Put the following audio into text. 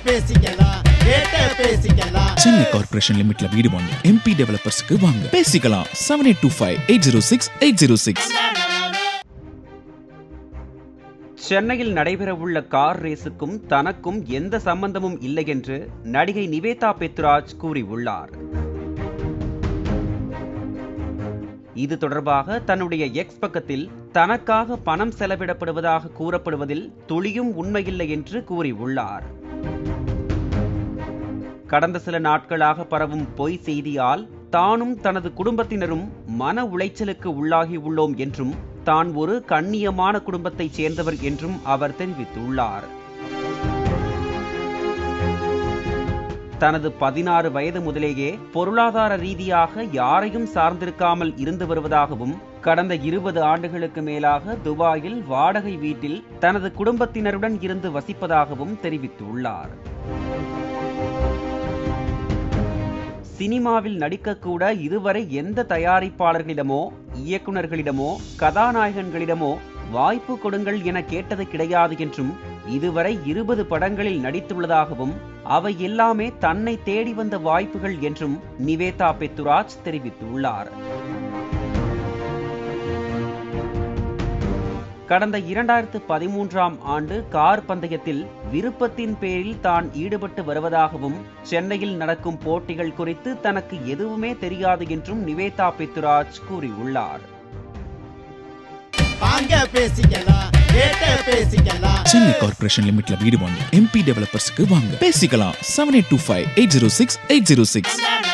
பேசிக்கலாம் சென்னை கார்ப்பரேஷன் லிமிட்ல வீடு வாங்க MP டெவலப்பர்ஸ்க்கு வாங்க பேசிக்கலாம் 7825-806-806. சென்னையில் நடைபெறவுள்ள கார் ரேஸுக்கும் தனக்கும் எந்த சம்பந்தமும் இல்லை என்று நடிகை நிவேதா பெத்ராஜ் கூறியுள்ளார். இது தொடர்பாக தன்னுடைய எக்ஸ் பக்கத்தில் தனக்காக பணம் செலவிடப்படுவதாக கூறப்படுவதில் துளியும் உண்மையில்லை என்று கூறியுள்ளார். கடந்த சில நாட்களாக பரவும் பொய் செய்தியால் தானும் தனது குடும்பத்தினரும் மன உளைச்சலுக்கு உள்ளாகி உள்ளோம் என்றும் தான் ஒரு கண்ணியமான குடும்பத்தைச் சேர்ந்தவர் என்றும் அவர் தெரிவித்துள்ளார். தனது 16 வயது முதலேயே பொருளாதார ரீதியாக யாரையும் சார்ந்திருக்காமல் இருந்து வருவதாகவும் கடந்த 20 ஆண்டுகளுக்கு மேலாக துபாயில் வாடகை வீட்டில் தனது குடும்பத்தினருடன் இருந்து வசிப்பதாகவும் தெரிவித்துள்ளார். சினிமாவில் நடிக்கக்கூட இதுவரை எந்த தயாரிப்பாளர்களிடமோ இயக்குநர்களிடமோ கதாநாயகன்களிடமோ வாய்ப்பு கொடுங்கள் என கேட்டது கிடையாது என்றும் இதுவரை 20 படங்களில் நடித்துள்ளதாகவும் அவை எல்லாமே தன்னை தேடி வந்த வாய்ப்புகள் என்றும் நிவேதா பெத்ராஜ் தெரிவித்துள்ளார். கடந்த 2013ஆம் ஆண்டு கார் பந்தயத்தில் விருப்பத்தின் பேரில் தான் ஈடுபட்டு வருவதாகவும் சென்னையில் நடக்கும் போட்டிகள் குறித்து தனக்கு எதுவுமே தெரியாது என்றும் நிவேதா பெத்ராஜ் கூறியுள்ளார். சென்னை கார்ப்பரேஷன் லிமிட்ல வீடு வாங்க MP டெவலப்பர்ஸ்க்கு வாங்க பேசிக்கலாம் 7825-806-806.